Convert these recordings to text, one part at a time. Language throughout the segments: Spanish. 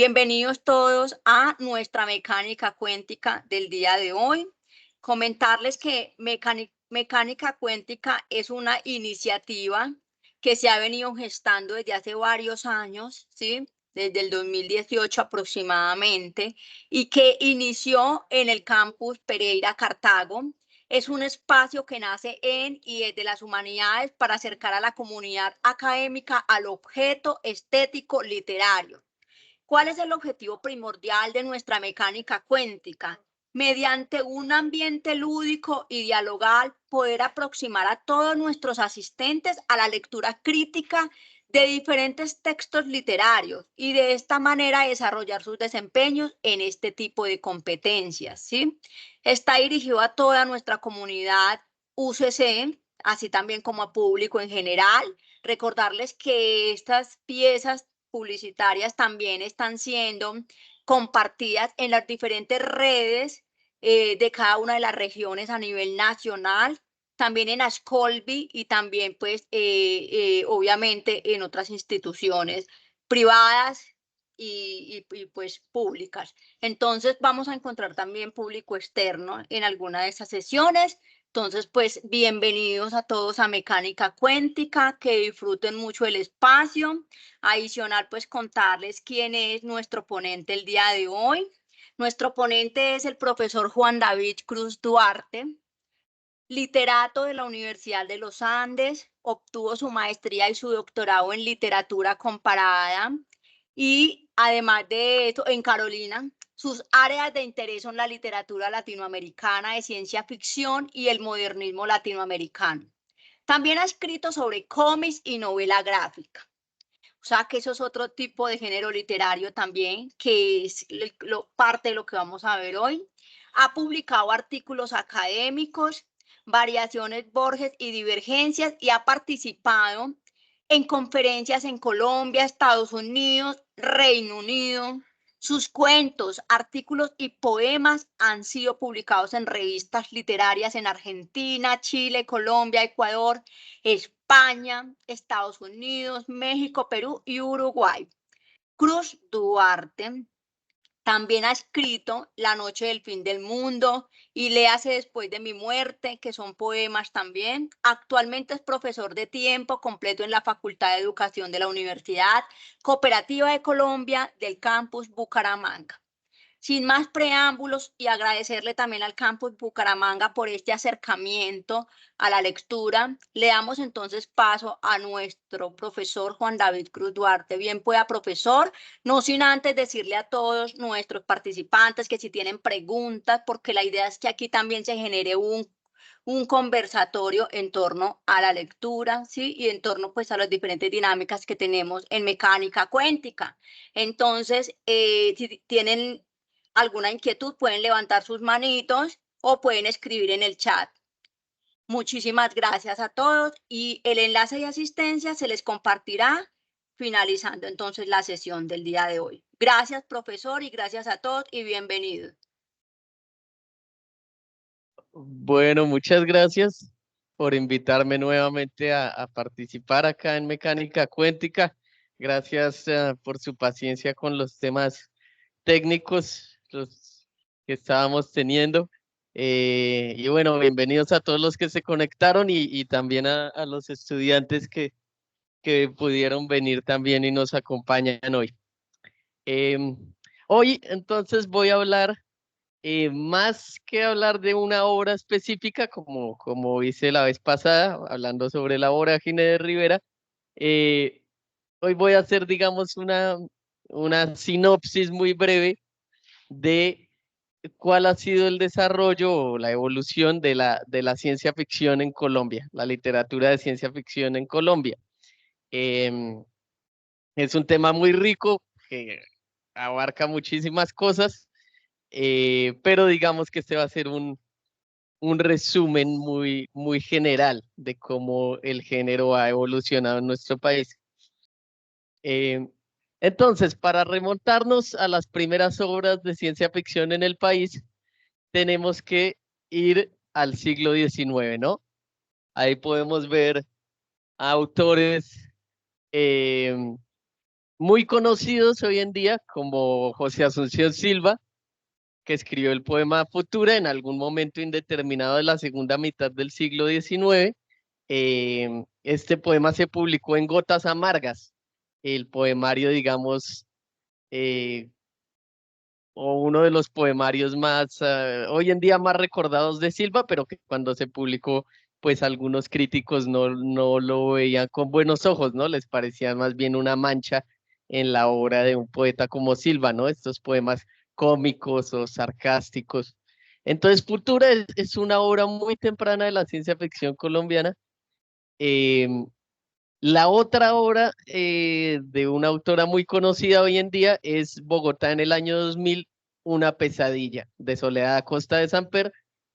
Bienvenidos todos a nuestra mecánica cuántica del día de hoy. Comentarles que Mecánica Cuántica es una iniciativa que se ha venido gestando desde hace varios años, ¿sí? Desde el 2018 aproximadamente, y que inició en el campus Pereira, Cartago. Es un espacio que nace en y desde las humanidades para acercar a la comunidad académica al objeto estético literario. ¿Cuál es el objetivo primordial de nuestra mecánica cuántica? Mediante un ambiente lúdico y dialogal, poder aproximar a todos nuestros asistentes a la lectura crítica de diferentes textos literarios y de esta manera desarrollar sus desempeños en este tipo de competencias, ¿sí? Está dirigido a toda nuestra comunidad UCC, así también como a público en general. Recordarles que estas piezas publicitarias también están siendo compartidas en las diferentes redes de cada una de las regiones a nivel nacional, también en Ascolbi y también pues obviamente en otras instituciones privadas pues públicas. Entonces vamos a encontrar también público externo en alguna de esas sesiones. Entonces, pues bienvenidos a todos a Mecánica Cuántica, que disfruten mucho el espacio. Adicional, pues contarles quién es nuestro ponente el día de hoy. Nuestro ponente es el profesor Juan David Cruz Duarte, literato de la Universidad de los Andes, obtuvo su maestría y su doctorado en literatura comparada y además de eso, en Carolina, sus áreas de interés son la literatura latinoamericana de ciencia ficción y el modernismo latinoamericano. También ha escrito sobre cómics y novela gráfica. O sea que eso es otro tipo de género literario también, que es parte de lo que vamos a ver hoy. Ha publicado artículos académicos, variaciones Borges y divergencias, y ha participado en conferencias en Colombia, Estados Unidos, Reino Unido. Sus cuentos, artículos y poemas han sido publicados en revistas literarias en Argentina, Chile, Colombia, Ecuador, España, Estados Unidos, México, Perú y Uruguay. Cruz Duarte también ha escrito La noche del fin del mundo y Léase después de mi muerte, que son poemas también. Actualmente es profesor de tiempo completo en la Facultad de Educación de la Universidad Cooperativa de Colombia del campus Bucaramanga. Sin más preámbulos y agradecerle también al campus Bucaramanga por este acercamiento a la lectura, le damos entonces paso a nuestro profesor Juan David Cruz Duarte. Bien pueda, profesor, no sin antes decirle a todos nuestros participantes que si tienen preguntas, porque la idea es que aquí también se genere un conversatorio en torno a la lectura, ¿sí? Y en torno pues a las diferentes dinámicas que tenemos en mecánica cuántica. Entonces, si tienen alguna inquietud, pueden levantar sus manitos o pueden escribir en el chat. Muchísimas gracias a todos y el enlace de asistencia se les compartirá finalizando entonces la sesión del día de hoy. Gracias, profesor, y gracias a todos y bienvenidos. Bueno, muchas gracias por invitarme nuevamente a participar acá en Mecánica Cuántica. Gracias por su paciencia con los temas técnicos los que estábamos teniendo. Y bueno, bienvenidos a todos los que se conectaron y también a los estudiantes que pudieron venir también y nos acompañan hoy. Em, Hoy entonces voy a hablar, más que hablar de una obra específica, como hice la vez pasada, hablando sobre la vorágine de Rivera. eh, Hoy voy a hacer, digamos, una sinopsis muy breve de cuál ha sido el desarrollo o la evolución de la ciencia ficción en Colombia, la literatura de ciencia ficción en Colombia. Em, es un tema muy rico que abarca muchísimas cosas, pero digamos que este va a ser un resumen muy general de cómo el género ha evolucionado en nuestro país. Em, entonces, para remontarnos a las primeras obras de ciencia ficción en el país, tenemos que ir al siglo XIX, ¿no? Ahí podemos ver a autores, em, muy conocidos hoy en día, como José Asunción Silva, que escribió el poema Futura en algún momento indeterminado de la segunda mitad del siglo XIX. Este poema se publicó en Gotas Amargas, el poemario, digamos, eh, o uno de los poemarios más, hoy en día más recordados de Silva, pero que cuando se publicó, pues algunos críticos no lo veían con buenos ojos, ¿no? Les parecía más bien una mancha en la obra de un poeta como Silva, ¿no? Estos poemas cómicos o sarcásticos. Entonces, Futura es una obra muy temprana de la ciencia ficción colombiana. Em, la otra obra de una autora muy conocida hoy en día es Bogotá en el año 2000, Una pesadilla, de Soledad Acosta de Samper,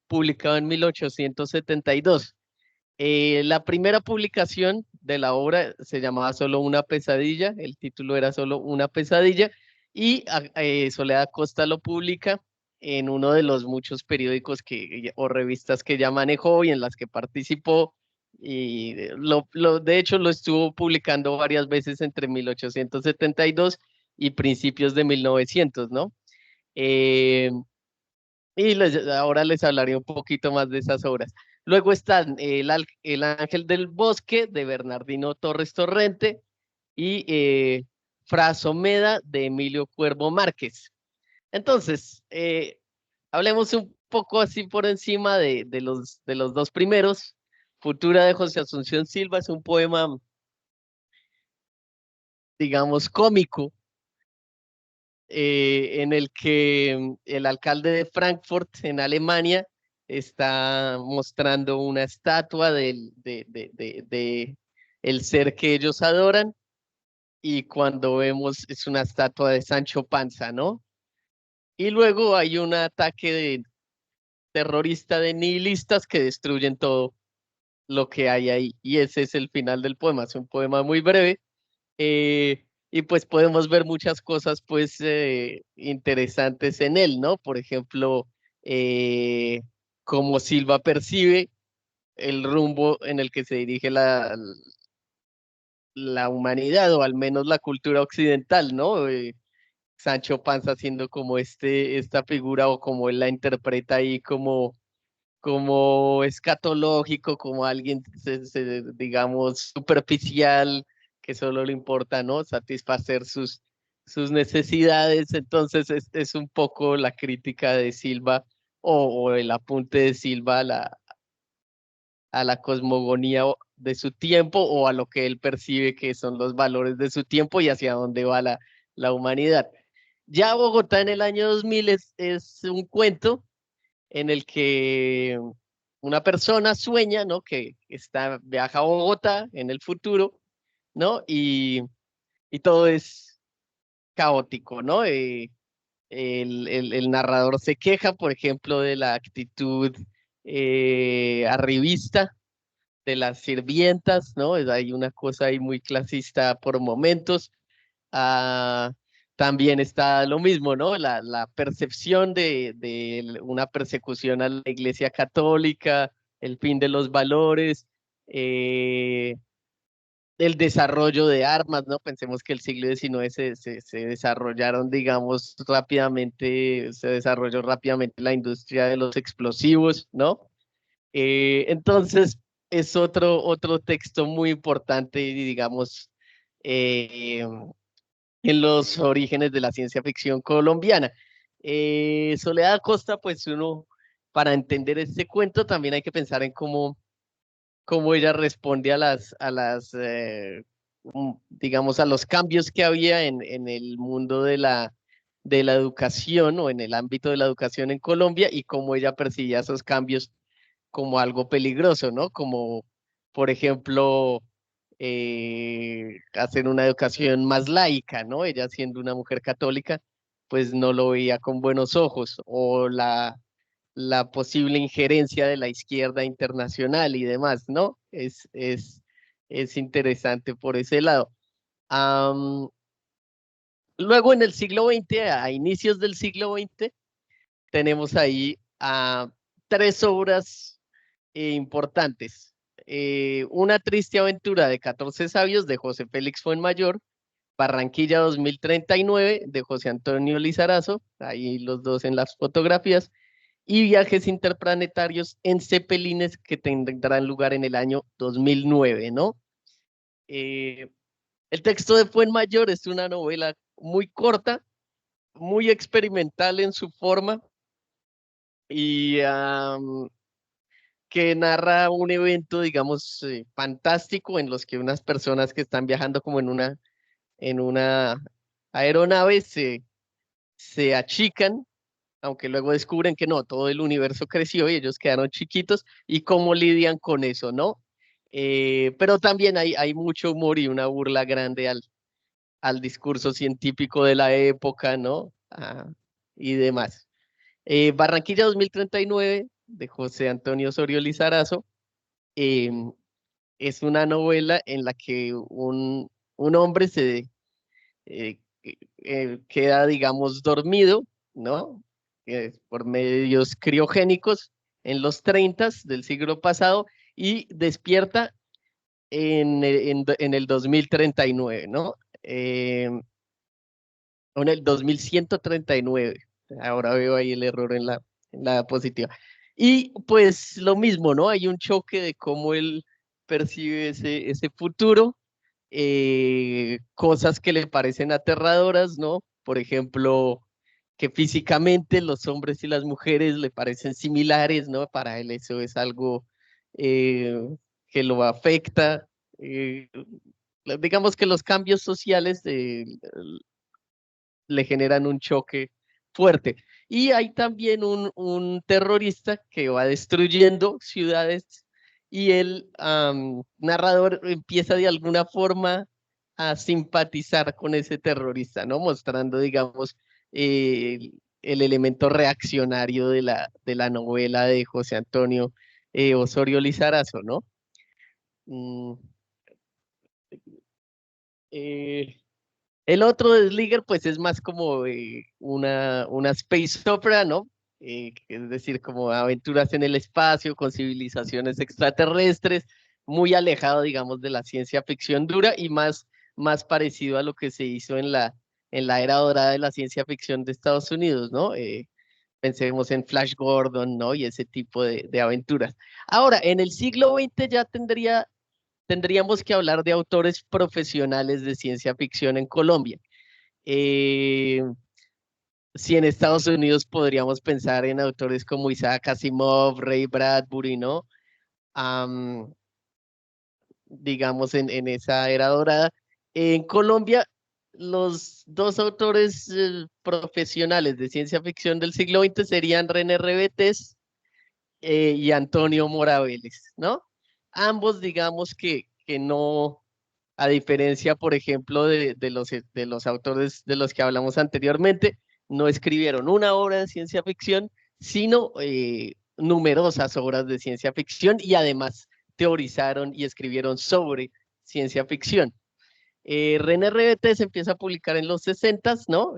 publicado en 1872. La primera publicación de la obra se llamaba solo Una pesadilla, el título era solo Una pesadilla, y Soledad Acosta lo publica en uno de los muchos periódicos o revistas que ya manejó y en las que participó, y de hecho lo estuvo publicando varias veces entre 1872 y principios de 1900, ¿no? Eh, ahora les hablaré un poquito más de esas obras. Luego están El Ángel del Bosque de Bernardino Torres Torrente y Frasomeda de Emilio Cuervo Márquez. Entonces, hablemos un poco así por encima de los dos primeros. Futura de José Asunción Silva es un poema, digamos, cómico, en el que el alcalde de Frankfurt, en Alemania, está mostrando una estatua de el ser que ellos adoran, y cuando vemos es una estatua de Sancho Panza, ¿no? Y luego hay un ataque de terrorista de nihilistas que destruyen todo lo que hay ahí, y ese es el final del poema. Es un poema muy breve, y pues podemos ver muchas cosas pues interesantes en él, ¿no? Por ejemplo, eh, cómo Silva percibe el rumbo en el que se dirige la humanidad, o al menos la cultura occidental, ¿no? Sancho Panza siendo como esta figura, o como él la interpreta ahí, como escatológico, como alguien, digamos, superficial, que solo le importa, ¿no? Satisfacer sus necesidades. Entonces, es un poco la crítica de Silva, o el apunte de Silva a la cosmogonía de su tiempo, o a lo que él percibe que son los valores de su tiempo y hacia dónde va la humanidad. Ya Bogotá en el año 2000 es un cuento en el que una persona sueña, ¿no? Que viaja a Bogotá en el futuro, ¿no? Y todo es caótico, ¿no? El narrador se queja, por ejemplo, de la actitud arribista de las sirvientas, ¿no? Hay una cosa ahí muy clasista por momentos. Ah, también está lo mismo, ¿no? La percepción de una persecución a la Iglesia Católica, el fin de los valores, el desarrollo de armas, ¿no? Pensemos que el siglo XIX se desarrollaron, digamos, rápidamente, se desarrolló rápidamente la industria de los explosivos, ¿no? Entonces, es otro texto muy importante, y digamos, eh, en los orígenes de la ciencia ficción colombiana. Soledad Acosta, pues para entender este cuento también hay que pensar en cómo ella responde digamos, a los cambios que había en el mundo de la educación, o en el ámbito de la educación en Colombia, y cómo ella percibía esos cambios como algo peligroso, ¿no? Como, por ejemplo, hacer una educación más laica, ¿no? Ella siendo una mujer católica, pues no lo veía con buenos ojos, o la posible injerencia de la izquierda internacional y demás, ¿no? Es interesante por ese lado. Am, Luego en el siglo XX, a inicios del siglo XX, tenemos ahí a tres obras importantes. Una triste aventura de 14 sabios de José Félix Fuenmayor, Barranquilla 2039 de José Antonio Lizarazo, ahí los dos en las fotografías, y Viajes Interplanetarios en Cepelines que tendrán lugar en el año 2009, ¿no? El texto de Fuenmayor es una novela muy corta, muy experimental en su forma y que narra un evento, digamos, fantástico en los que unas personas que están viajando como en una aeronave se achican, aunque luego descubren que no, todo el universo creció y ellos quedaron chiquitos, y cómo lidian con eso, ¿no? Pero también hay mucho humor y una burla grande al discurso científico de la época, ¿no? Y demás. Barranquilla 2039 de José Antonio Osorio Lizarazo, em, es una novela en la que un hombre queda, digamos, dormido, ¿no? Por medios criogénicos en los 30 del siglo pasado y despierta en el 2039, ¿no? O en el 2139. Ahora veo ahí el error en la diapositiva. Y pues lo mismo, ¿no? Hay un choque de cómo él percibe ese futuro, cosas que le parecen aterradoras, ¿no? Por ejemplo, que físicamente los hombres y las mujeres le parecen similares, ¿no? Para él eso es algo eh, que lo afecta. Digamos que los cambios sociales le generan un choque fuerte. Y hay también un terrorista que va destruyendo ciudades y el narrador empieza de alguna forma a simpatizar con ese terrorista, ¿no? Mostrando, digamos, el elemento reaccionario de la novela de José Antonio Osorio Lizarazo, ¿no? Mm, eh, El otro de Sliger, pues es más como una space opera, ¿no? Es decir, como aventuras en el espacio con civilizaciones extraterrestres, muy alejado, digamos, de la ciencia ficción dura y más parecido a lo que se hizo en la era dorada de la ciencia ficción de Estados Unidos, ¿no? Pensemos en Flash Gordon, ¿no? Y ese tipo de aventuras. Ahora, en el siglo XX ya tendríamos que hablar de autores profesionales de ciencia ficción en Colombia. Eh, si en Estados Unidos podríamos pensar en autores como Isaac Asimov, Ray Bradbury, ¿no? Am, digamos en esa era dorada. En Colombia, los dos autores profesionales de ciencia ficción del siglo XX serían René Rebetés y Antonio Mora Vélez, ¿no? Ambos, digamos que no, a diferencia, por ejemplo, de los autores de los que hablamos anteriormente, no escribieron una obra de ciencia ficción, sino numerosas obras de ciencia ficción y además teorizaron y escribieron sobre ciencia ficción. René Rebetes empieza a publicar en los 60, ¿no?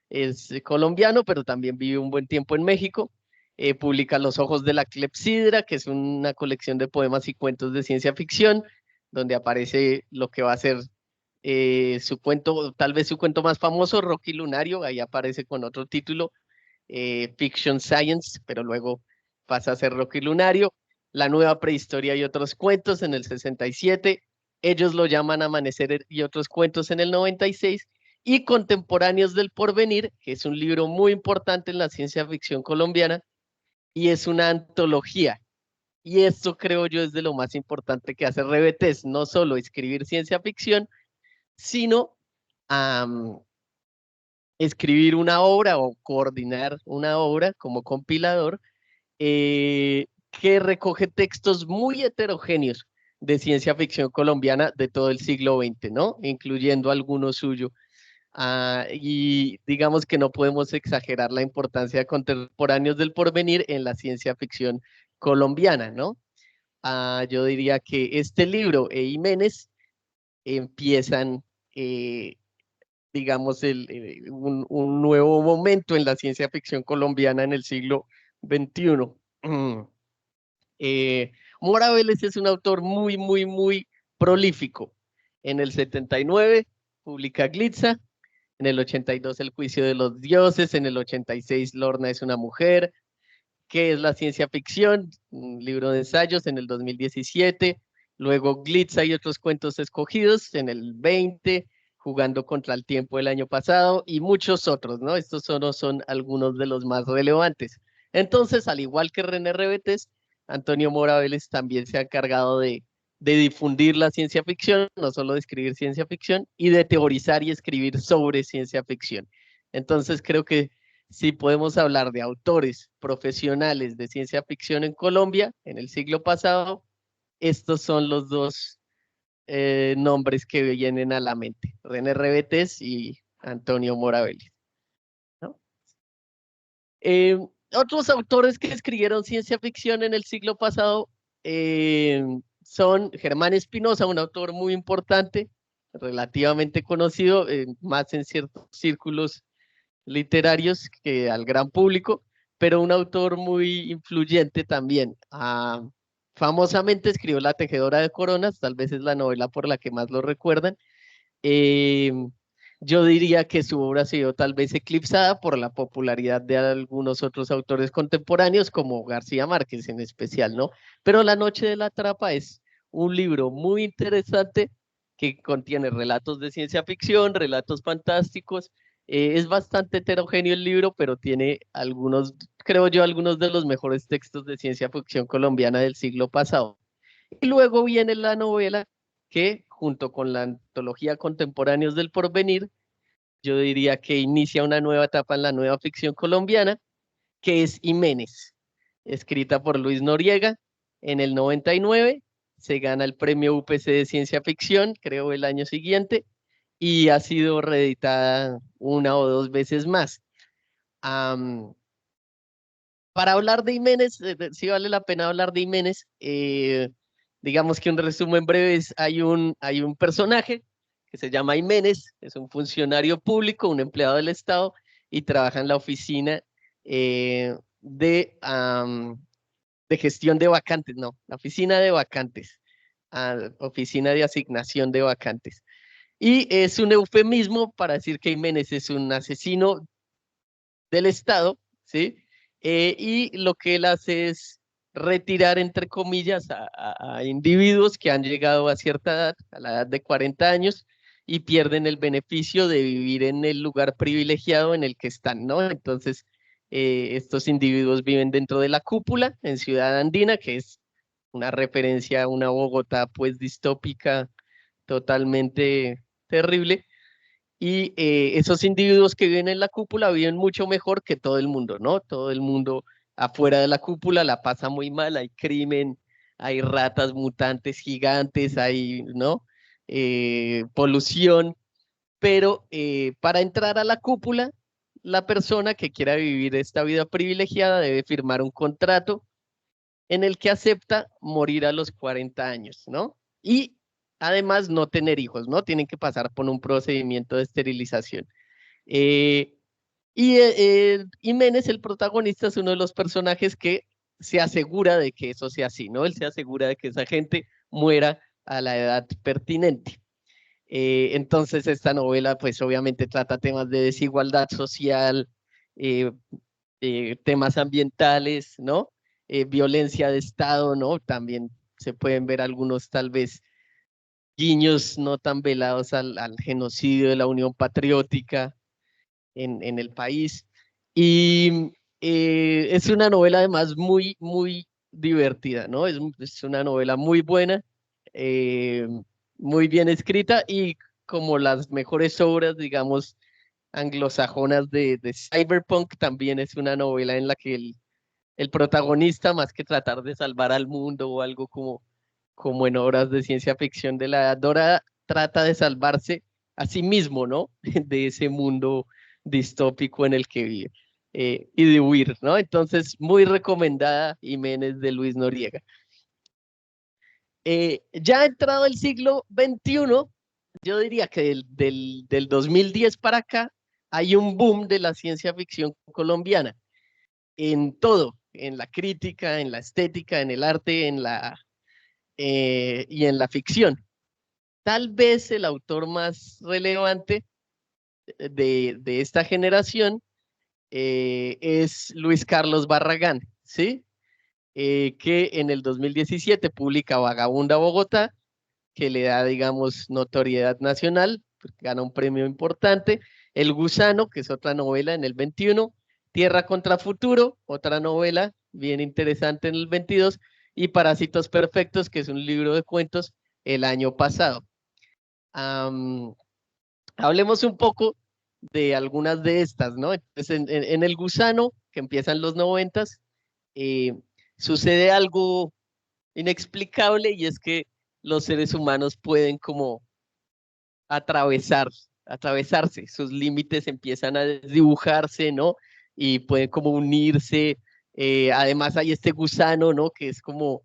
Es colombiano, pero también vive un buen tiempo en México. Publica Los ojos de la clepsidra, que es una colección de poemas y cuentos de ciencia ficción, donde aparece lo que va a ser su cuento, tal vez su cuento más famoso, Rocky Lunario, ahí aparece con otro título, Fiction Science, pero luego pasa a ser Rocky Lunario. La nueva prehistoria y otros cuentos en el 67, ellos lo llaman Amanecer y otros cuentos en el 96, y Contemporáneos del Porvenir, que es un libro muy importante en la ciencia ficción colombiana, y es una antología. Y esto creo yo es de lo más importante que hace Rebetes, no solo escribir ciencia ficción, sino escribir una obra o coordinar una obra como compilador que recoge textos muy heterogéneos de ciencia ficción colombiana de todo el siglo XX, ¿no? Incluyendo alguno suyo. Y digamos que no podemos exagerar la importancia de Contemporáneos del Porvenir en la ciencia ficción colombiana, ¿no? Yo diría que este libro e Jiménez empiezan, digamos, un nuevo momento en la ciencia ficción colombiana en el siglo XXI. Eh, Mora Vélez es un autor muy prolífico. En el 79 publica Glitza. En el 82, El juicio de los dioses. En el 86, Lorna es una mujer. ¿Qué es la ciencia ficción? Un libro de ensayos en el 2017. Luego Glitza y otros cuentos escogidos en el 20, Jugando contra el tiempo el año pasado y muchos otros, ¿no? Estos solo son algunos de los más relevantes. Entonces, al igual que René Rebetes, Antonio Mora Vélez también se ha encargado de difundir la ciencia ficción, no solo de escribir ciencia ficción, y de teorizar y escribir sobre ciencia ficción. Entonces, creo que si podemos hablar de autores profesionales de ciencia ficción en Colombia en el siglo pasado, estos son los dos nombres que vienen a la mente, René Rebetes y Antonio Mora Vélez, ¿no? Otros autores que escribieron ciencia ficción en el siglo pasado son Germán Espinosa, un autor muy importante, relativamente conocido, más en ciertos círculos literarios que al gran público, pero un autor muy influyente también. Famosamente escribió La tejedora de coronas, tal vez es la novela por la que más lo recuerdan. Eh, yo diría que su obra ha sido tal vez eclipsada por la popularidad de algunos otros autores contemporáneos, como García Márquez en especial, ¿no? Pero La noche de la trapa es un libro muy interesante que contiene relatos de ciencia ficción, relatos fantásticos. Es bastante heterogéneo el libro, pero tiene algunos, creo yo, algunos de los mejores textos de ciencia ficción colombiana del siglo pasado. Y luego viene la novela que, junto con la antología Contemporáneos del Porvenir, yo diría que inicia una nueva etapa en la nueva ficción colombiana, que es Jiménez, escrita por Luis Noriega en el 99, se gana el premio UPC de ciencia ficción, creo el año siguiente, y ha sido reeditada una o dos veces más. Am, para hablar de Jiménez, sí vale la pena hablar de Jiménez. Digamos que un resumen breve es, hay un personaje que se llama Jiménez, es un funcionario público, un empleado del Estado, y trabaja en la oficina de gestión de vacantes, no, la oficina de vacantes, oficina de asignación de vacantes. Y es un eufemismo para decir que Jiménez es un asesino del Estado, ¿sí? Y lo que él hace es retirar, entre comillas, a individuos que han llegado a cierta edad, a la edad de 40 años, y pierden el beneficio de vivir en el lugar privilegiado en el que están, ¿no? Entonces, estos individuos viven dentro de la cúpula en Ciudad Andina, que es una referencia a una Bogotá, pues, distópica, totalmente terrible, y esos individuos que viven en la cúpula viven mucho mejor que todo el mundo, ¿no? Todo el mundo afuera de la cúpula la pasa muy mal, hay crimen, hay ratas mutantes gigantes, hay, ¿no? Polución, pero para entrar a la cúpula, la persona que quiera vivir esta vida privilegiada debe firmar un contrato en el que acepta morir a los 40 años, ¿no? Y además no tener hijos, ¿no? Tienen que pasar por un procedimiento de esterilización. Eh, Jiménez, el protagonista, es uno de los personajes que se asegura de que eso sea así, ¿no? Él se asegura de que esa gente muera a la edad pertinente. Entonces, esta novela, pues obviamente trata temas de desigualdad social, eh, temas ambientales, ¿no? Violencia de Estado, ¿no? También se pueden ver algunos tal vez guiños no tan velados al genocidio de la Unión Patriótica en el país. Y es una novela además muy, muy divertida, ¿no? Es una novela muy buena, eh, muy bien escrita y como las mejores obras, digamos, anglosajonas de Cyberpunk, también es una novela en la que el protagonista, más que tratar de salvar al mundo o algo como en obras de ciencia ficción de la Edad Dorada, trata de salvarse a sí mismo, ¿no? De ese mundo distópico en el que vive y de huir, ¿no? Entonces, muy recomendada Jiménez de Luis Noriega. Ya entrado el siglo XXI, yo diría que del 2010 para acá, hay un boom de la ciencia ficción colombiana en todo, en la crítica, en la estética, en el arte, y en la ficción. tal vez el autor más relevante de esta generación es Luis Carlos Barragán, ¿sí? Que en el 2017 publica Vagabunda Bogotá, que le da, digamos, notoriedad nacional, porque gana un premio importante. El Gusano, que es otra novela en el 21. Tierra contra Futuro, otra novela bien interesante en el 22. Y Parásitos Perfectos, que es un libro de cuentos el año pasado. Hablemos un poco de algunas de estas, ¿no? Entonces, en El Gusano, que empieza en los 90, eh, sucede algo inexplicable y es que los seres humanos pueden como atravesar, atravesarse, sus límites empiezan a desdibujarse, ¿no? Y pueden como unirse. Además hay este gusano, ¿no? Que es como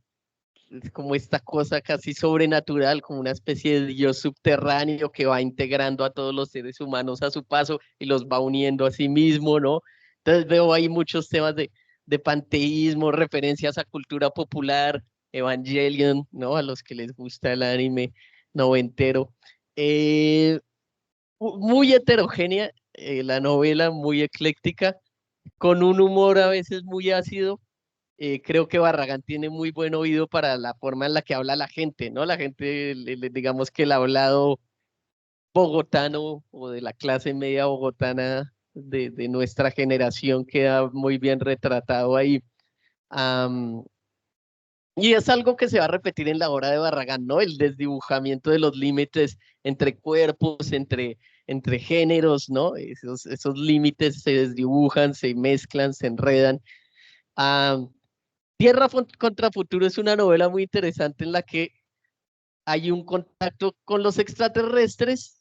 esta cosa casi sobrenatural, como una especie de dios subterráneo que va integrando a todos los seres humanos a su paso y los va uniendo a sí mismo, ¿no? Entonces veo ahí muchos temas de panteísmo, referencias a cultura popular, Evangelion, ¿no? A los que les gusta el anime noventero. Eh, Muy heterogénea la novela, muy ecléctica, con un humor a veces muy ácido. Creo que Barragán tiene muy buen oído para la forma en la que habla la gente, ¿no? La gente, digamos que el hablado bogotano o de la clase media bogotana de nuestra generación queda muy bien retratado ahí. Am, y es algo que se va a repetir en la obra de Barragán, ¿no? El desdibujamiento de los límites entre cuerpos, entre géneros, ¿no? Esos límites se desdibujan, se mezclan, se enredan. Am, contra Futuro es una novela muy interesante en la que hay un contacto con los extraterrestres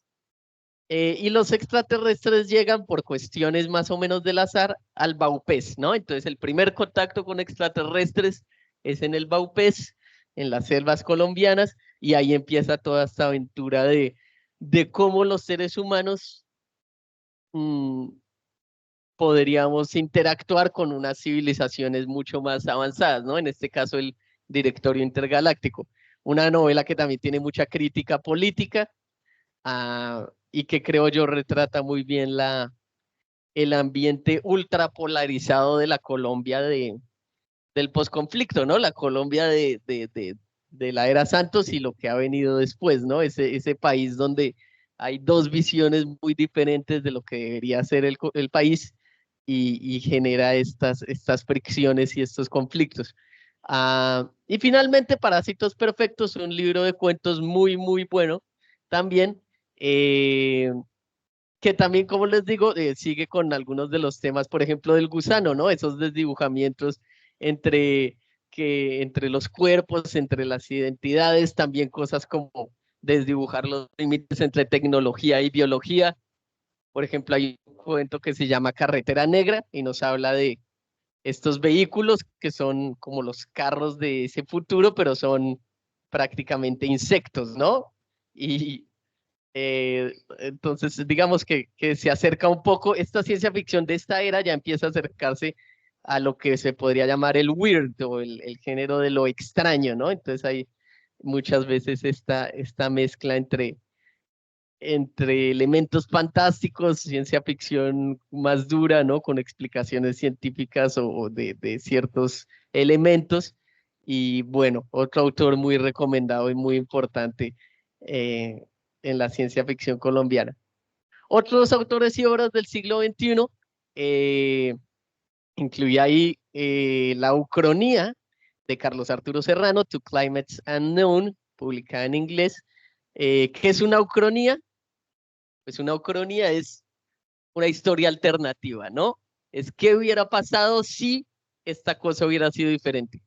y los extraterrestres llegan por cuestiones más o menos del azar al Baupés, ¿no? Entonces el primer contacto con extraterrestres es en el Baupés, en las selvas colombianas, y ahí empieza toda esta aventura de cómo los seres humanos mmm, podríamos interactuar con unas civilizaciones mucho más avanzadas, ¿no? En este caso, el Directorio Intergaláctico. Una novela que también tiene mucha crítica política y que creo yo retrata muy bien el ambiente ultra polarizado de la Colombia del posconflicto, ¿no? La Colombia de la era Santos y lo que ha venido después, ¿no? Ese país donde hay dos visiones muy diferentes de lo que debería ser el país y genera estas fricciones y estos conflictos. Y finalmente, Parásitos Perfectos, un libro de cuentos muy, muy bueno también, que también, como les digo, sigue con algunos de los temas, por ejemplo, del gusano, ¿no? Esos desdibujamientos entre, entre los cuerpos, entre las identidades, también cosas como desdibujar los límites entre tecnología y biología. Por ejemplo, hay un cuento que se llama Carretera Negra y nos habla de estos vehículos que son como los carros de ese futuro, pero son prácticamente insectos, ¿no? Y entonces, digamos que se acerca un poco, esta ciencia ficción de esta era ya empieza a acercarse a lo que se podría llamar el weird o el género de lo extraño, ¿no? Entonces hay muchas veces esta mezcla entre elementos fantásticos, ciencia ficción más dura, ¿no? Con explicaciones científicas o de ciertos elementos. Y bueno, otro autor muy recomendado y muy importante eh, en la ciencia ficción colombiana. Otros autores y obras del siglo XXI, eh, incluye ahí la Ucronía de Carlos Arturo Serrano, To Climates Unknown, publicada en inglés. ¿Qué es una ucronía? Pues una ucronía es una historia alternativa, ¿no? Es qué hubiera pasado si esta cosa hubiera sido diferente.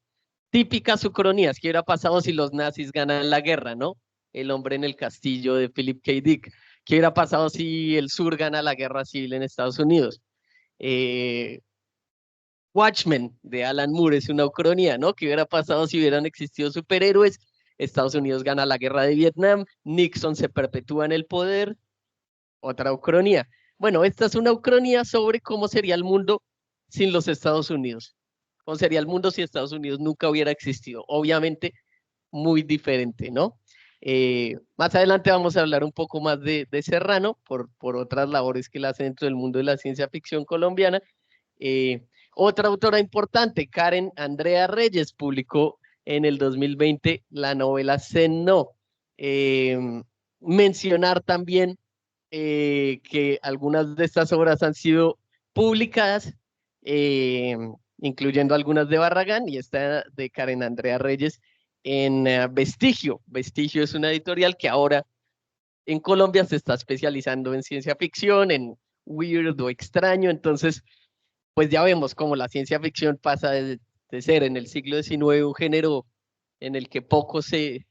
Típicas ucronías, qué hubiera pasado si los nazis ganan la guerra, ¿no? El hombre en el castillo de Philip K. Dick. ¿Qué hubiera pasado si el sur gana la guerra civil en Estados Unidos? Eh, Watchmen de Alan Moore es una ucronía, ¿no? ¿Qué hubiera pasado si hubieran existido superhéroes? Estados Unidos gana la guerra de Vietnam, Nixon se perpetúa en el poder, otra ucronía. Bueno, esta es una ucronía sobre cómo sería el mundo sin los Estados Unidos. ¿Cómo sería el mundo si Estados Unidos nunca hubiera existido? Obviamente muy diferente, ¿no? Más adelante vamos a hablar un poco más de Serrano por otras labores que él hace dentro del mundo de la ciencia ficción colombiana. Otra autora importante, Karen Andrea Reyes, publicó en el 2020 la novela Zen-No. Mencionar también que algunas de estas obras han sido publicadas, eh, incluyendo algunas de Barragán y esta de Karen Andrea Reyes en Vestigio. Vestigio es una editorial que ahora en Colombia se está especializando en ciencia ficción, en weird o extraño, entonces pues ya vemos cómo la ciencia ficción pasa de ser en el siglo XIX un género en el que poco se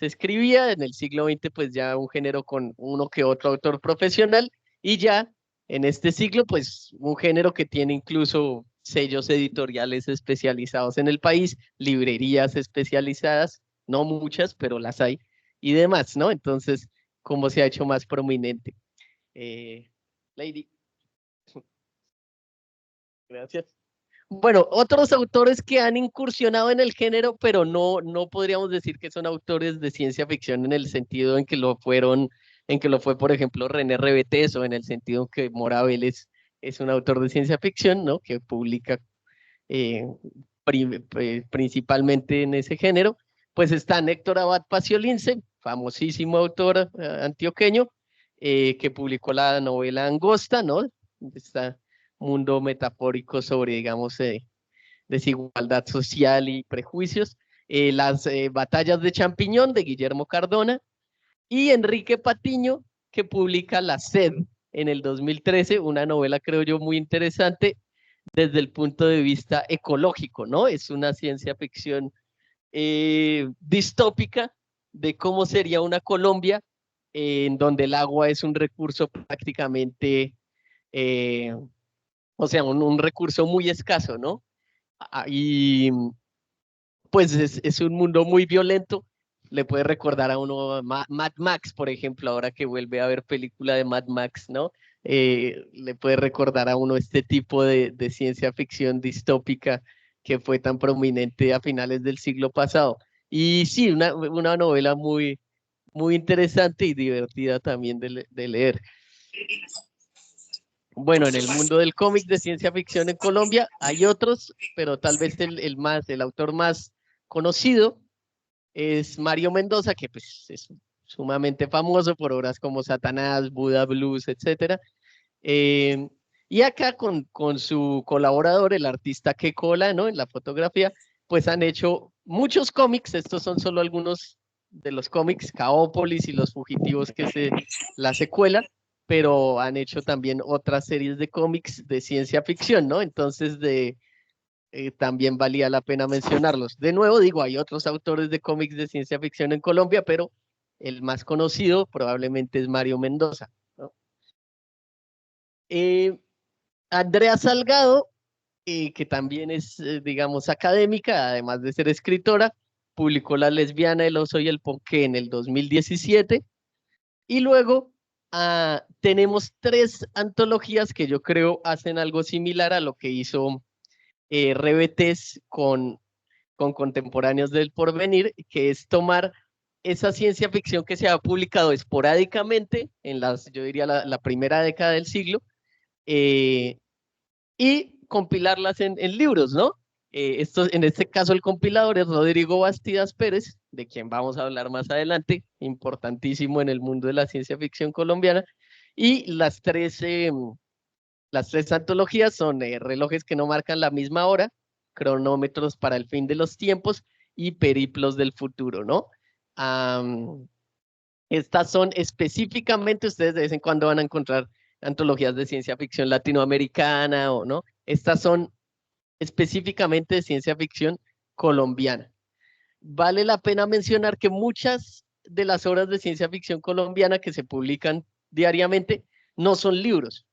escribía, en el siglo XX pues ya un género con uno que otro autor profesional, y ya en este siglo pues un género que tiene incluso sellos editoriales especializados en el país, librerías especializadas, no muchas, pero las hay, y demás, ¿no? Entonces, cómo se ha hecho más prominente. Lady, gracias. Bueno, otros autores que han incursionado en el género, pero no podríamos decir que son autores de ciencia ficción en el sentido en que lo fueron, en que lo fue, por ejemplo, René Rebetés, o en el sentido en que Mora Vélez es un autor de ciencia ficción, ¿no? Que publica eh, principalmente en ese género. Pues está Héctor Abad Paciolice, famosísimo autor antioqueño, que publicó la novela Angosta, ¿no? Está mundo metafórico sobre, digamos, desigualdad social y prejuicios, las batallas de Champiñón de Guillermo Cardona, y Enrique Patiño, que publica La Sed en el 2013, una novela, creo yo, muy interesante desde el punto de vista ecológico, ¿no? Es una ciencia ficción distópica de cómo sería una Colombia en donde el agua es un recurso prácticamente, eh, o sea, un recurso muy escaso, ¿no? Y pues es un mundo muy violento. Le puede recordar a uno a Mad Max, por ejemplo, ahora que vuelve a ver película de Mad Max, ¿no? Le puede recordar a uno este tipo de ciencia ficción distópica que fue tan prominente a finales del siglo pasado. Y sí, una novela muy interesante y divertida también de leer. Bueno, en el mundo del cómic de ciencia ficción en Colombia hay otros, pero tal vez el autor más conocido es Mario Mendoza, que pues es sumamente famoso por obras como Satanás, Buda Blues, etcétera. Eh, y acá con su colaborador, el artista que cola, ¿no? En la fotografía, pues han hecho muchos cómics. Estos son solo algunos de los cómics, Caópolis y Los Fugitivos, que es la secuela, pero han hecho también otras series de cómics de ciencia ficción, ¿no? Entonces, también valía la pena mencionarlos. De nuevo, digo, hay otros autores de cómics de ciencia ficción en Colombia, pero el más conocido probablemente es Mario Mendoza, ¿no? Eh, Andrea Salgado, que también es, digamos, académica, además de ser escritora, publicó La lesbiana, el oso y el ponqué en el 2017, y luego tenemos tres antologías que yo creo hacen algo similar a lo que hizo Rebetés con contemporáneos del porvenir, que es tomar esa ciencia ficción que se ha publicado esporádicamente en yo diría, la primera década del siglo, eh, y compilarlas en libros, ¿no? En este caso el compilador es Rodrigo Bastidas Pérez, de quien vamos a hablar más adelante, importantísimo en el mundo de la ciencia ficción colombiana, y las tres antologías son Relojes que no marcan la misma hora, Cronómetros para el fin de los tiempos y Periplos del futuro, ¿no? Am, Estas son específicamente, ustedes de vez en cuando van a encontrar antologías de ciencia ficción latinoamericana o no. Estas son específicamente de ciencia ficción colombiana. Vale la pena mencionar que muchas de las obras de ciencia ficción colombiana que se publican diariamente no son libros,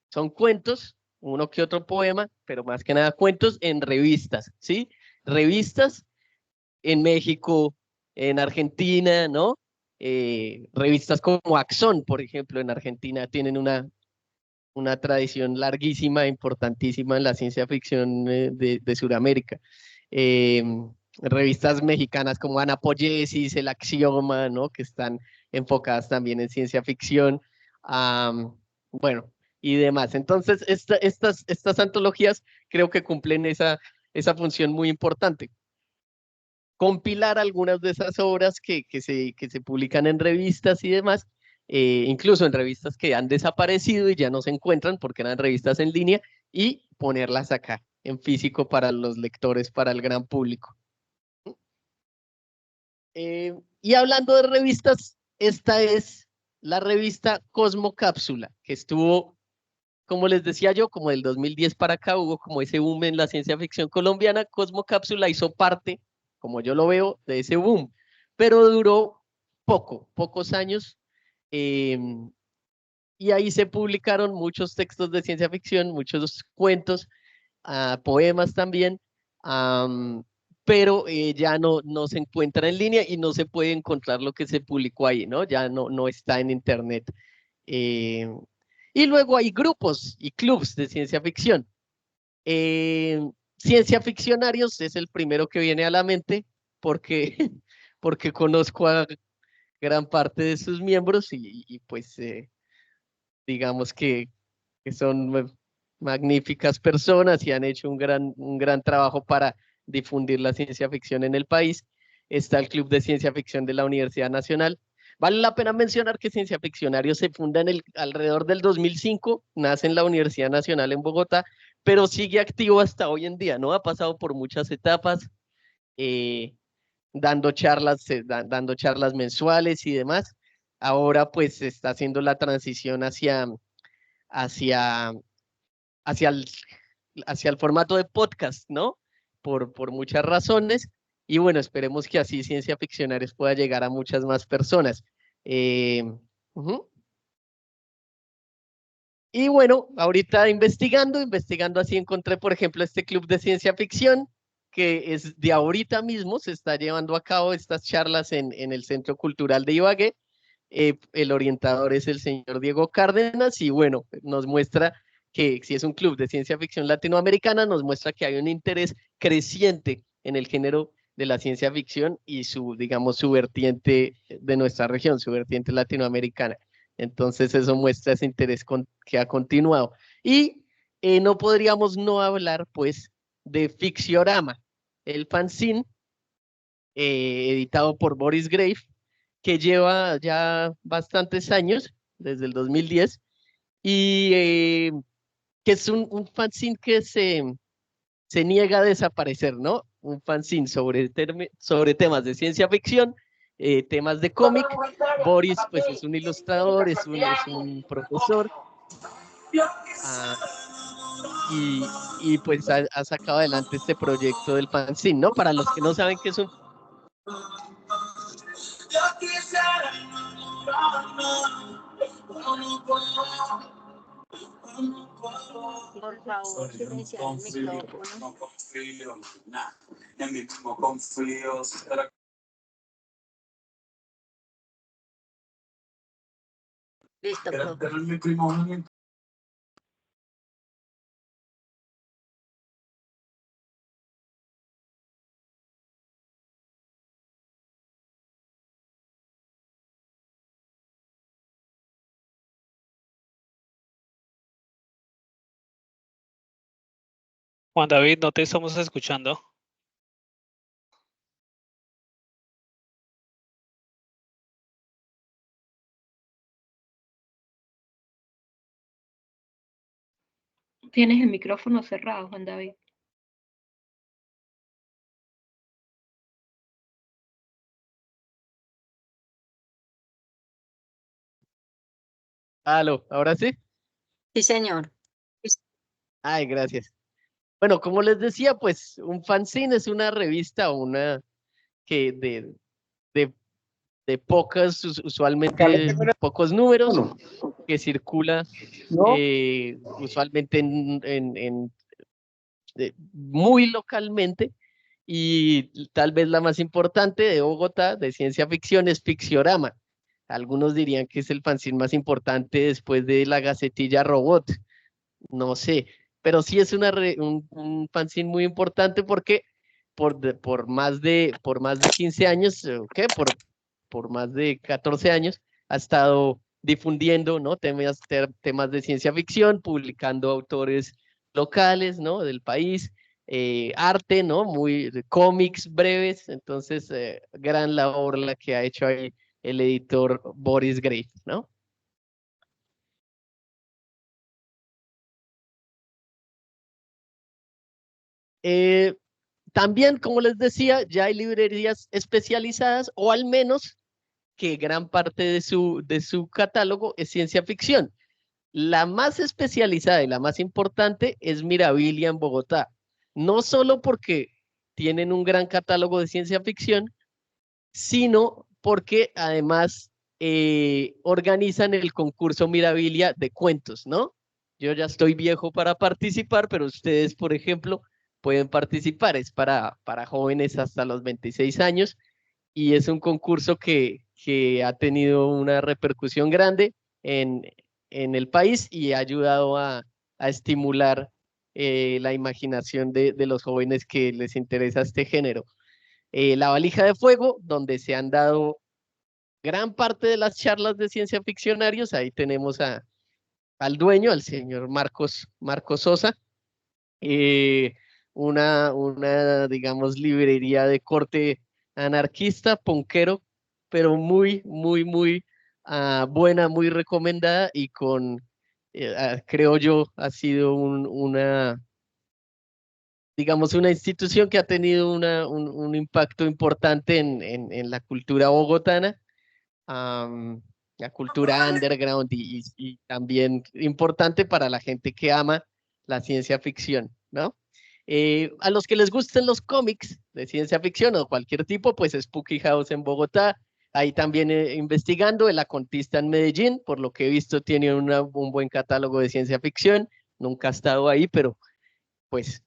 son cuentos, uno que otro poema, pero más que nada cuentos en revistas, ¿sí? Revistas en México, en Argentina, ¿no? Revistas como Axón, por ejemplo, en Argentina tienen una tradición larguísima, importantísima en la ciencia ficción de Sudamérica. Eh, revistas mexicanas como Anapoyesis, El Axioma, ¿no? Que están enfocadas también en ciencia ficción, bueno, y demás. Entonces, estas antologías creo que cumplen esa función muy importante. Compilar algunas de esas obras que se publican en revistas y demás, incluso en revistas que han desaparecido y ya no se encuentran porque eran revistas en línea, y ponerlas acá en físico para los lectores, para el gran público. Y hablando de revistas, esta es la revista Cosmo Cápsula, que estuvo, como les decía yo, como del 2010 para acá, hubo como ese boom en la ciencia ficción colombiana. Cosmo Cápsula hizo parte, como yo lo veo, de ese boom, pero duró pocos años. Y ahí se publicaron muchos textos de ciencia ficción, muchos cuentos, poemas también, pero ya no se encuentra en línea y no se puede encontrar lo que se publicó ahí, ¿no? Ya no está en internet. Eh, y luego hay grupos y clubs de ciencia ficción. Eh, Ciencia Ficcionarios es el primero que viene a la mente porque, porque conozco a gran parte de sus miembros y pues digamos que son magníficas personas y han hecho un gran trabajo para difundir la ciencia ficción en el país. Está el Club de Ciencia Ficción de la Universidad Nacional. Vale la pena mencionar que Ciencia Ficcionario se funda alrededor del 2005, nace en la Universidad Nacional en Bogotá, pero sigue activo hasta hoy en día, ¿no? Ha pasado por muchas etapas, eh, dando charlas mensuales y demás. Ahora pues se está haciendo la transición hacia, hacia el, hacia el formato de podcast, ¿no? Por muchas razones. Y bueno, esperemos que así Ciencia Ficcionarios pueda llegar a muchas más personas. Eh, ujú. Y bueno, ahorita investigando así encontré, por ejemplo, este club de ciencia ficción, que es de ahorita mismo, se está llevando a cabo estas charlas en el Centro Cultural de Ibagué. El orientador es el señor Diego Cárdenas y bueno, nos muestra que si es un club de ciencia ficción latinoamericana, nos muestra que hay un interés creciente en el género de la ciencia ficción y digamos, su vertiente de nuestra región, su vertiente latinoamericana. Entonces eso muestra ese interés que ha continuado. Y no podríamos no hablar pues de Ficciorama, el fanzine editado por Boris Grave, que lleva ya bastantes años, desde el 2010, y que es un fanzine que se niega a desaparecer, ¿no? Un fanzine sobre temas de ciencia ficción, temas de cómic. Boris, pues, es un ilustrador, es un profesor, ah, y pues ha sacado adelante este proyecto del fanzine, ¿no? Para los que no saben qué es un... Por favor, silenciar el micrófono. Listo, profe. Juan David, no te estamos escuchando. Tienes el micrófono cerrado, Juan David. Aló, ¿ahora sí? Sí, señor. Ay, gracias. Bueno, como les decía, pues un fanzine es una revista que de, de usualmente pocos números, que circula usualmente muy localmente, y tal vez la más importante de Bogotá de ciencia ficción es Ficciorama. Algunos dirían que es el fanzine más importante después de la Gacetilla Robot, no sé, pero sí es un fanzine muy importante porque por más de 15 años, ¿qué? Por más de 14 años, ha estado difundiendo, ¿no? Temas de ciencia ficción, publicando autores locales, ¿no? Del país, arte, ¿no? Cómics breves, entonces, gran labor la que ha hecho ahí el editor Boris Grave, ¿no? También, como les decía, ya hay librerías especializadas, o al menos que gran parte de su catálogo es ciencia ficción. La más especializada y la más importante es Mirabilia en Bogotá. No solo porque tienen un gran catálogo de ciencia ficción, sino porque además organizan el concurso Mirabilia de cuentos, ¿no? Yo ya estoy viejo para participar, pero ustedes, por ejemplo, pueden participar. Es para jóvenes hasta los 26 años y es un concurso que ha tenido una repercusión grande en el país y ha ayudado a estimular la imaginación de los jóvenes que les interesa este género. La valija de fuego, donde se han dado gran parte de las charlas de ciencia ficcionarios. Ahí tenemos al dueño, al señor Marcos Sosa, eh, digamos, librería de corte anarquista, punkero, pero muy buena, muy recomendada y creo yo, ha sido digamos, una institución que ha tenido un impacto importante en la cultura bogotana, la cultura underground y también importante para la gente que ama la ciencia ficción, ¿no? A los que les gusten los cómics de ciencia ficción o cualquier tipo, pues Spooky House en Bogotá, ahí también investigando, el Acontista en Medellín, por lo que he visto tiene un buen catálogo de ciencia ficción, nunca ha estado ahí, pero pues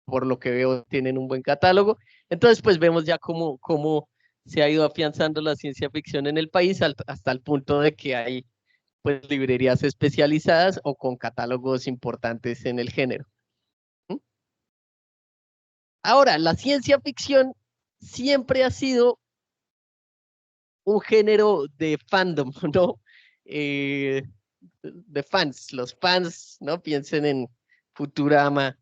por lo que veo tienen un buen catálogo. Entonces, pues vemos ya cómo se ha ido afianzando la ciencia ficción en el país hasta el punto de que hay pues librerías especializadas o con catálogos importantes en el género. ¿Mm? Ahora, la ciencia ficción siempre ha sido un género de fandom, ¿no? De fans, los fans, ¿no? Piensen en Futurama,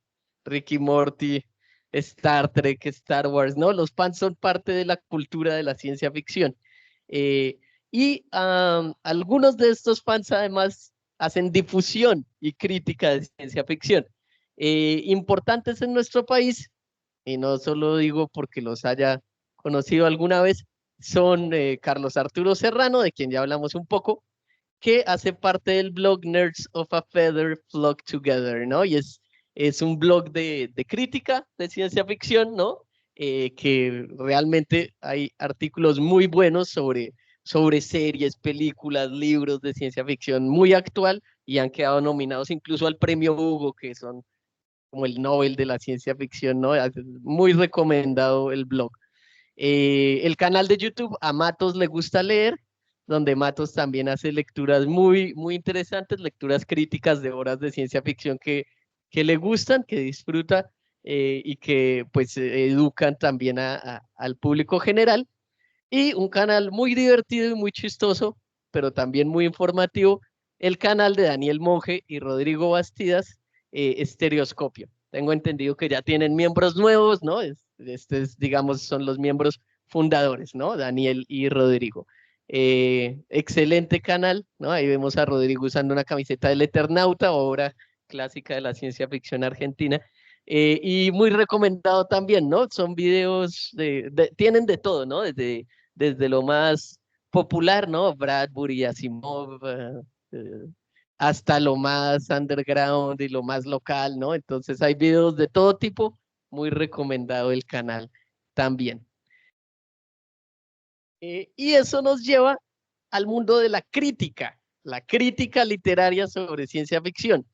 Ricky Morty, Star Trek, Star Wars, ¿no? Los fans son parte de la cultura de la ciencia ficción. Y algunos de estos fans además hacen difusión y crítica de ciencia ficción. Importantes en nuestro país, y no solo digo porque los haya conocido alguna vez, son Carlos Arturo Serrano, de quien ya hablamos un poco, que hace parte del blog Nerds of a Feather Flock Together, ¿no? Y es un blog de crítica de ciencia ficción, ¿no? Que realmente hay artículos muy buenos sobre series, películas, libros de ciencia ficción muy actual y han quedado nominados incluso al premio Hugo, que son como el Nobel de la ciencia ficción, ¿no? Muy recomendado el blog. El canal de YouTube, a Matos le gusta leer, donde Matos también hace lecturas muy interesantes, lecturas críticas de obras de ciencia ficción que le gustan, que disfruta y que pues educan también al público general. Y un canal muy divertido y muy chistoso, pero también muy informativo, el canal de Daniel Monge y Rodrigo Bastidas, Estereoscopio. Tengo entendido que ya tienen miembros nuevos, ¿no? Digamos, son los miembros fundadores, ¿no? Daniel y Rodrigo. Excelente canal, ¿no? Ahí vemos a Rodrigo usando una camiseta del Eternauta, obra clásica de la ciencia ficción argentina. Y muy recomendado también, ¿no? Son videos, tienen de todo, ¿no? Desde lo más popular, ¿no? Bradbury, Asimov, hasta lo más underground y lo más local, ¿no? Entonces hay videos de todo tipo, muy recomendado el canal también. Y eso nos lleva al mundo de la crítica literaria sobre ciencia ficción.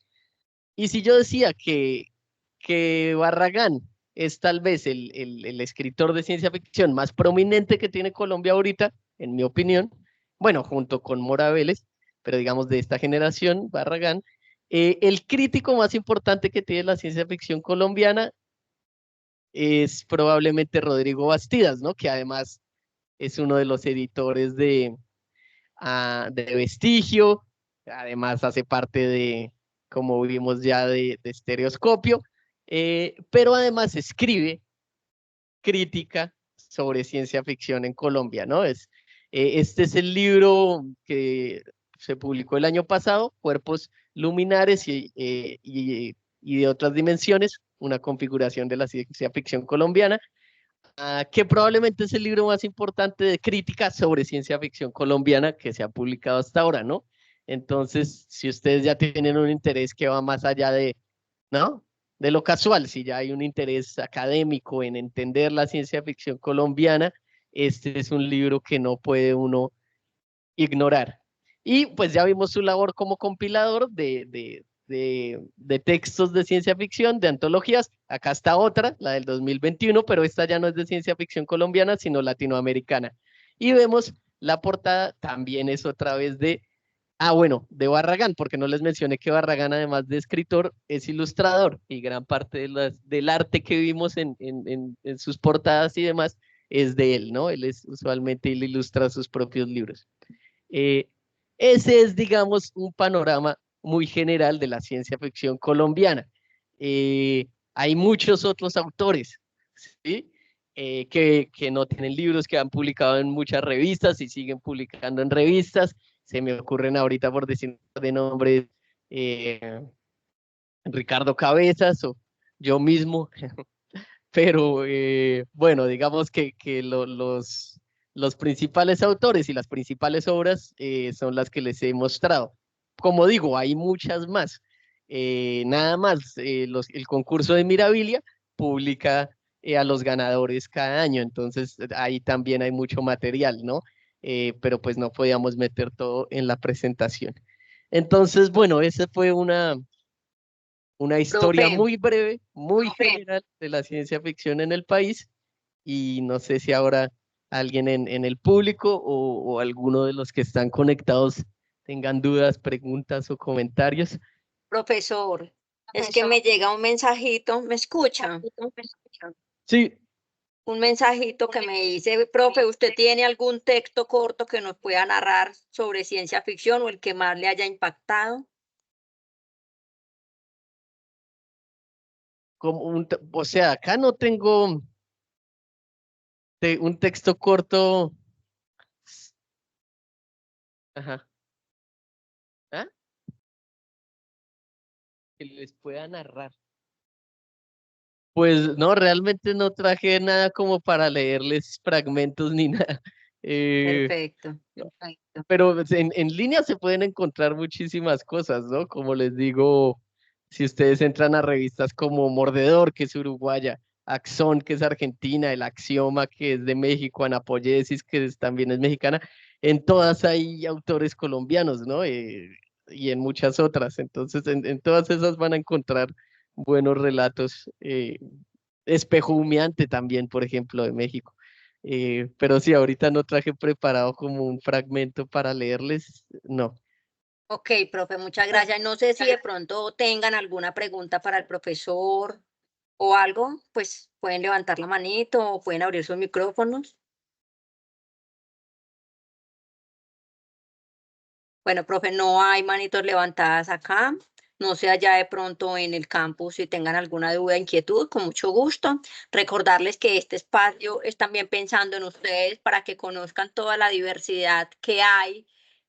Y si yo decía que Barragán es tal vez el escritor de ciencia ficción más prominente que tiene Colombia ahorita, en mi opinión, bueno, junto con Mora Vélez, pero digamos de esta generación, Barragán, el crítico más importante que tiene la ciencia ficción colombiana es probablemente Rodrigo Bastidas, ¿no? Que además es uno de los editores de Vestigio, además hace parte de, como vimos ya, de Estereoscopio, pero además escribe crítica sobre ciencia ficción en Colombia, ¿no? Este es el libro que se publicó el año pasado, Cuerpos Luminares y de otras dimensiones, una configuración de la ciencia ficción colombiana, que probablemente es el libro más importante de crítica sobre ciencia ficción colombiana que se ha publicado hasta ahora, ¿no? Entonces, si ustedes ya tienen un interés que va más allá de, ¿no? De lo casual, si ya hay un interés académico en entender la ciencia ficción colombiana, este es un libro que no puede uno ignorar. Y pues ya vimos su labor como compilador de textos de ciencia ficción, de antologías. Acá está otra, la del 2021, pero esta ya no es de ciencia ficción colombiana, sino latinoamericana. Y vemos la portada, también es otra vez de, bueno, de Barragán, porque no les mencioné que Barragán, además de escritor, es ilustrador, y gran parte del arte que vimos en sus portadas y demás es de él, ¿no? Él él ilustra sus propios libros. Eh, Ese es, digamos, un panorama muy general de la ciencia ficción colombiana. Hay muchos otros autores, ¿sí? Que no tienen libros, que han publicado en muchas revistas y siguen publicando en revistas. Se me ocurren ahorita, por decir de nombres, eh, Ricardo Cabezas o yo mismo, pero bueno, digamos que los principales autores y las principales obras son las que les he mostrado. Como digo, hay muchas más. Nada más, el concurso de Mirabilia publica a los ganadores cada año, entonces ahí también hay mucho material, ¿no? Pero pues no podíamos meter todo en la presentación. Entonces, bueno, esa fue una historia Profe, muy breve, muy general de la ciencia ficción en el país, y no sé si ahora alguien en el público o alguno de los que están conectados tengan dudas, preguntas o comentarios. profesor, es que me llega un mensajito, ¿me escucha? Sí, Un mensajito que me dice, profe, ¿usted tiene algún texto corto que nos pueda narrar sobre ciencia ficción o el que más le haya impactado? o sea, acá no tengo un texto corto. Ajá. ¿Ah? Que les pueda narrar. Pues no, realmente no traje nada como para leerles fragmentos ni nada. Eh, Perfecto, perfecto. pero pues, en línea se pueden encontrar muchísimas cosas, ¿no? Como les digo, si ustedes entran a revistas como Mordedor, que es uruguaya, Axón, que es argentina, El Axioma, que es de México, Anapoyesis, también es mexicana, en todas hay autores colombianos, ¿no? Y en muchas otras. Entonces, en todas esas van a encontrar buenos relatos. Espejo Humeante también, por ejemplo, de México. Pero sí, ahorita no traje preparado como un fragmento para leerles, no. Ok, profe, muchas gracias. No sé si de pronto tengan alguna pregunta para el profesor o algo, pues pueden levantar la manito o pueden abrir sus micrófonos. Bueno, profe, no hay manitos levantadas acá. No sé allá de pronto en el campus si tengan alguna duda, inquietud, con mucho gusto. Recordarles que este espacio es también pensando en ustedes para que conozcan toda la diversidad que hay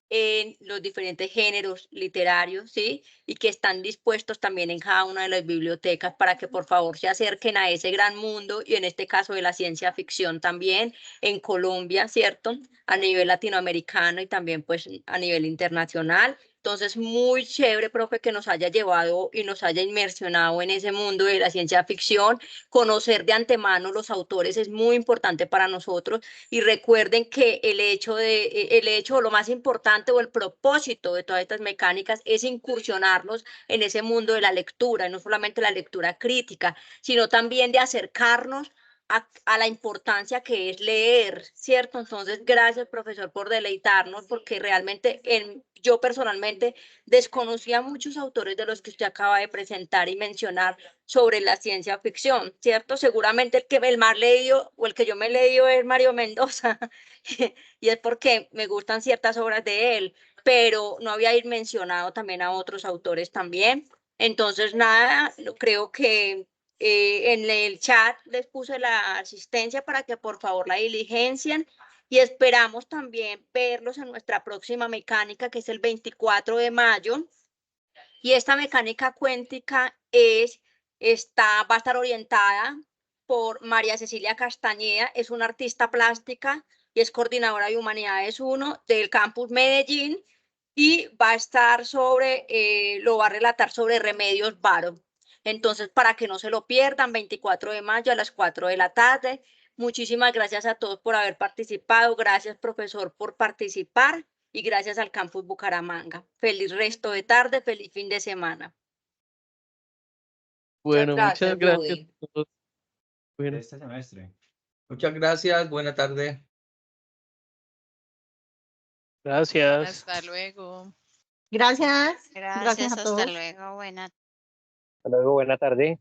en los diferentes géneros literarios, ¿sí? Y que están dispuestos también en cada una de las bibliotecas para que por favor se acerquen a ese gran mundo y en este caso de la ciencia ficción también en Colombia, ¿cierto? A nivel latinoamericano y también pues a nivel internacional. Entonces, muy chévere, profe, que nos haya llevado y nos haya inmersionado en ese mundo de la ciencia ficción. Conocer de antemano los autores es muy importante para nosotros y recuerden que el hecho o lo más importante o el propósito de todas estas mecánicas es incursionarnos en ese mundo de la lectura, y no solamente la lectura crítica, sino también de acercarnos a la importancia que es leer, ¿cierto? Entonces, gracias, profesor, por deleitarnos, porque realmente yo personalmente desconocía muchos autores de los que usted acaba de presentar y mencionar sobre la ciencia ficción, ¿cierto? Seguramente el más leído o el que yo me he leído es Mario Mendoza, y es porque me gustan ciertas obras de él, pero no había mencionado también a otros autores también. Entonces, nada, creo que en el chat les puse la asistencia para que por favor la diligencien y esperamos también verlos en nuestra próxima mecánica, que es el 24 de mayo. Y esta mecánica cuéntica va a estar orientada por María Cecilia Castañeda, es una artista plástica y es coordinadora de Humanidades 1 del campus Medellín, y va a estar lo va a relatar sobre Remedios Varo. Entonces, para que no se lo pierdan, 24 de mayo a las 4 de la tarde. Muchísimas gracias a todos por haber participado. Gracias, profesor, por participar y gracias al Campus Bucaramanga. Feliz resto de tarde, feliz fin de semana. Bueno, muchas gracias Judy. a todos. Bueno. De este semestre. Muchas gracias, buena tarde. Gracias. Hasta luego. Gracias. Gracias, a hasta todos. luego. Buena Hasta luego, buena tarde.